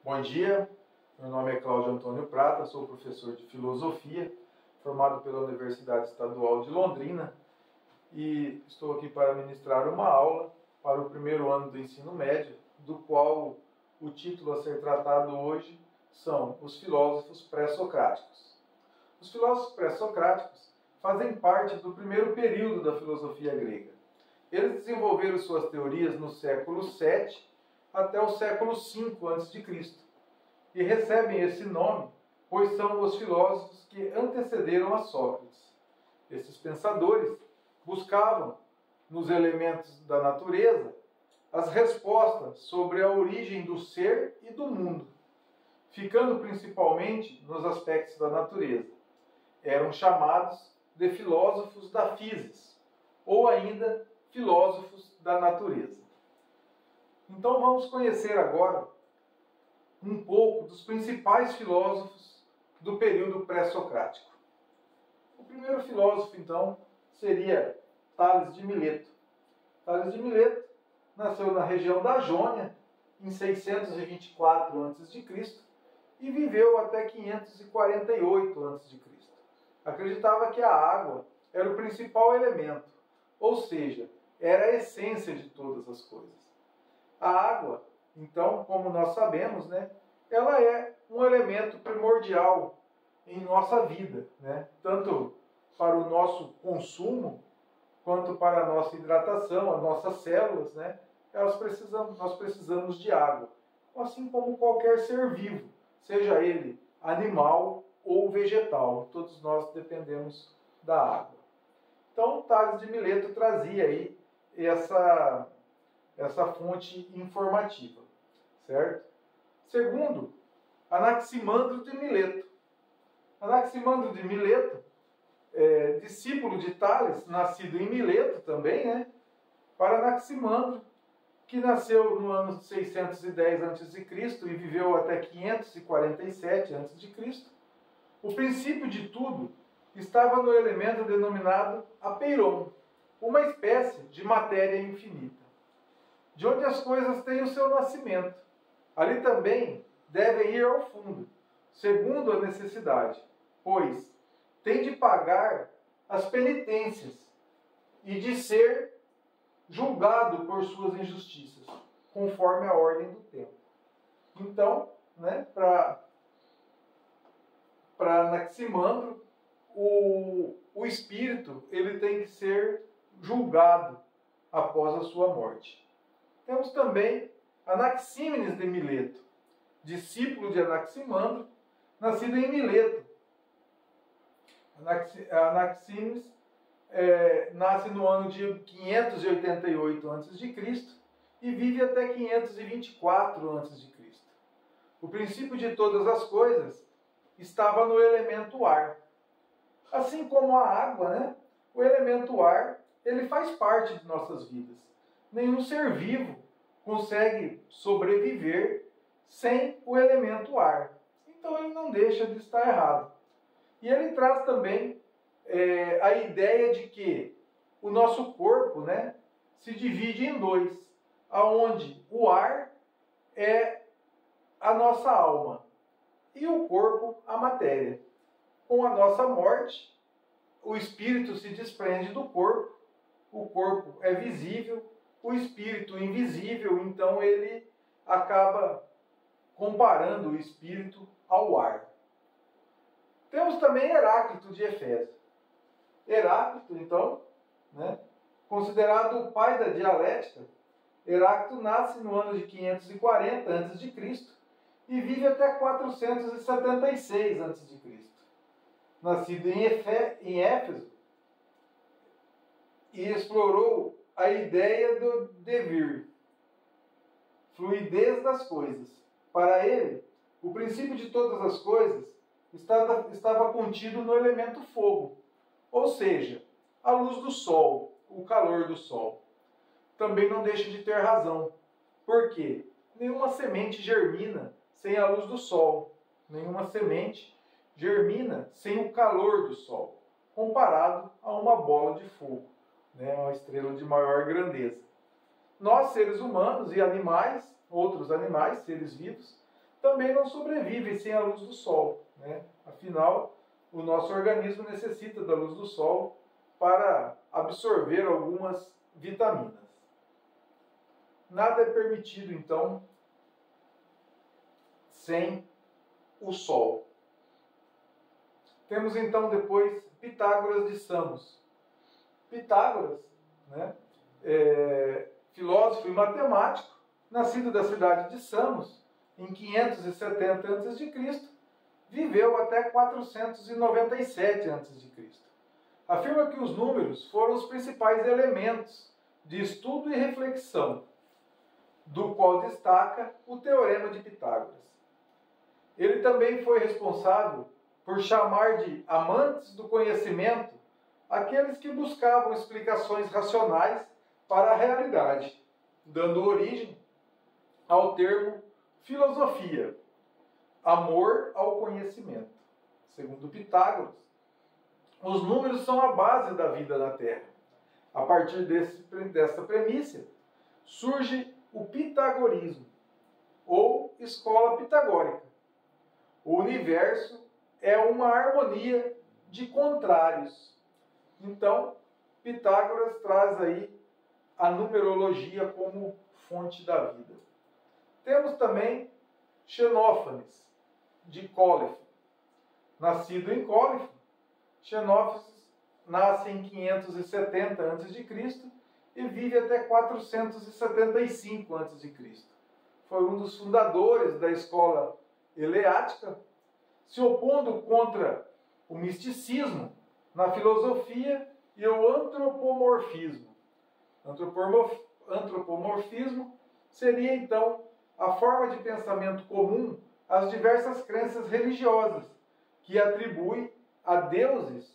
Bom dia, meu nome é Cláudio Antônio Prata, sou professor de Filosofia, formado pela Universidade Estadual de Londrina e estou aqui para ministrar uma aula para o primeiro ano do ensino médio, do qual o título a ser tratado hoje são os filósofos pré-socráticos. Os filósofos pré-socráticos fazem parte do primeiro período da filosofia grega. Eles desenvolveram suas teorias no século VII até o século V a.C. e recebem esse nome pois são os filósofos que antecederam a Sócrates. Esses pensadores buscavam, nos elementos da natureza, as respostas sobre a origem do ser e do mundo, ficando principalmente nos aspectos da natureza. Eram chamados de filósofos da physis, ou ainda filósofos da natureza. Então vamos conhecer agora um pouco dos principais filósofos do período pré-socrático. O primeiro filósofo, então, seria Tales de Mileto. Tales de Mileto nasceu na região da Jônia, em 624 a.C., e viveu até 548 a.C. Acreditava que a água era o principal elemento, ou seja, era a essência de todas as coisas. A água, então, como nós sabemos, ela é um elemento primordial em nossa vida, tanto para o nosso consumo, quanto para a nossa hidratação, as nossas células, nós precisamos de água, assim como qualquer ser vivo, seja ele animal ou vegetal, todos nós dependemos da água. Então, Tales de Mileto trazia aí essa fonte informativa, certo? Segundo, Anaximandro de Mileto. Anaximandro de Mileto, discípulo de Tales, nascido em Mileto também, para Anaximandro, que nasceu no ano 610 a.C. e viveu até 547 a.C., o princípio de tudo estava no elemento denominado apeiron, uma espécie de matéria infinita, de onde as coisas têm o seu nascimento. Ali também devem ir ao fundo, segundo a necessidade, pois tem de pagar as penitências e de ser julgado por suas injustiças, conforme a ordem do tempo. Então, para Anaximandro, o espírito ele tem que ser julgado após a sua morte. Temos também Anaxímenes de Mileto, discípulo de Anaximandro, nascido em Mileto. Anaxímenes nasce no ano de 588 a.C. e vive até 524 a.C. O princípio de todas as coisas estava no elemento ar. Assim como a água, o elemento ar ele faz parte de nossas vidas. Nenhum ser vivo consegue sobreviver sem o elemento ar. Então ele não deixa de estar errado. E ele traz também a ideia de que o nosso corpo se divide em dois, aonde o ar é a nossa alma e o corpo a matéria. Com a nossa morte, o espírito se desprende do corpo, o corpo é visível, o espírito invisível, então ele acaba comparando o espírito ao ar. Temos também Heráclito de Éfeso. Heráclito, então, considerado o pai da dialética, Heráclito nasce no ano de 540 a.C. e vive até 476 a.C. Nascido em Éfeso, e explorou a ideia do devir, fluidez das coisas. Para ele, o princípio de todas as coisas estava contido no elemento fogo, ou seja, a luz do sol, o calor do sol. Também não deixa de ter razão, porque nenhuma semente germina sem a luz do sol, nenhuma semente germina sem o calor do sol, comparado a uma bola de fogo, uma estrela de maior grandeza. Nós, seres humanos e animais, outros animais, seres vivos, também não sobrevivem sem a luz do sol, né? Afinal, o nosso organismo necessita da luz do sol para absorver algumas vitaminas. Nada é permitido, então, sem o sol. Temos, então, depois Pitágoras de Samos. Pitágoras, né, filósofo e matemático, nascido da cidade de Samos, em 570 a.C., viveu até 497 a.C. Afirma que os números foram os principais elementos de estudo e reflexão, do qual destaca o Teorema de Pitágoras. Ele também foi responsável por chamar de amantes do conhecimento aqueles que buscavam explicações racionais para a realidade, dando origem ao termo filosofia, amor ao conhecimento. Segundo Pitágoras, os números são a base da vida na Terra. A partir dessa premissa, surge o pitagorismo, ou escola pitagórica. O universo é uma harmonia de contrários. Então, Pitágoras traz aí a numerologia como fonte da vida. Temos também Xenófanes, de Cólife. Nascido em Cólife, Xenófanes nasce em 570 a.C. e vive até 475 a.C. Foi um dos fundadores da escola eleática, se opondo contra o misticismo na filosofia e o antropomorfismo. Antropomorfismo seria, então, a forma de pensamento comum às diversas crenças religiosas, que atribui a Deus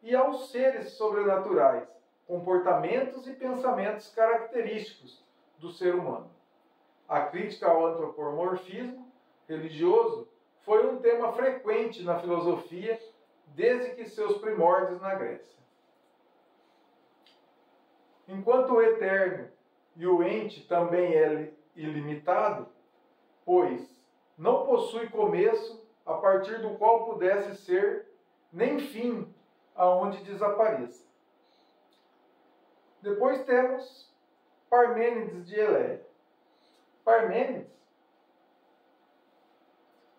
e aos seres sobrenaturais, comportamentos e pensamentos característicos do ser humano. A crítica ao antropomorfismo religioso foi um tema frequente na filosofia desde que seus primórdios na Grécia. Enquanto o eterno e o ente também é ilimitado, pois não possui começo a partir do qual pudesse ser, nem fim aonde desapareça. Depois temos Parmênides de Eleia. Parmênides,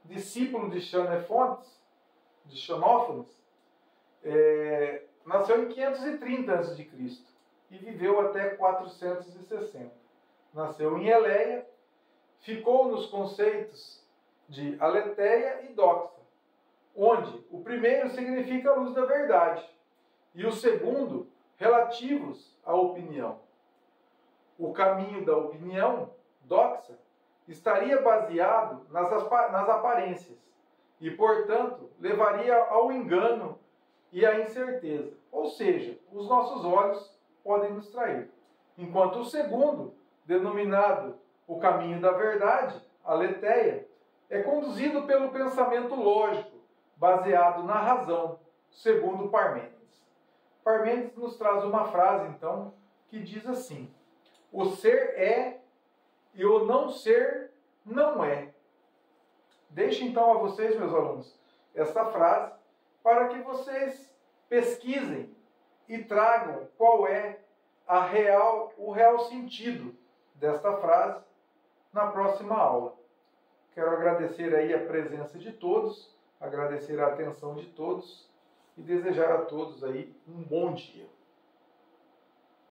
discípulo de Xenofontes, de Xenófanes, nasceu em 530 a.C. e viveu até 460. Nasceu em Eleia, ficou nos conceitos de aletheia e doxa, onde o primeiro significa a luz da verdade e o segundo relativos à opinião. O caminho da opinião, doxa, estaria baseado nas aparências e, portanto, levaria ao engano e à incerteza. Ou seja, os nossos olhos podem nos trair. Enquanto o segundo, denominado o caminho da verdade, aletheia, é conduzido pelo pensamento lógico, baseado na razão, segundo Parmênides. Parmênides nos traz uma frase, então, que diz assim: o ser é e o não ser não é. Deixo então a vocês, meus alunos, essa frase para que vocês pesquisem e tragam qual é o real sentido desta frase na próxima aula. Quero agradecer aí a presença de todos, agradecer a atenção de todos e desejar a todos aí um bom dia.